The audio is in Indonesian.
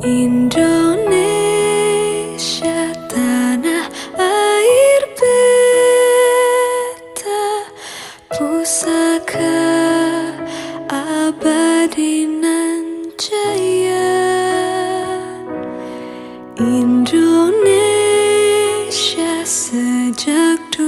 Indonesia tanah air beta, pusaka abadi nan jaya. Indonesia sejak dulu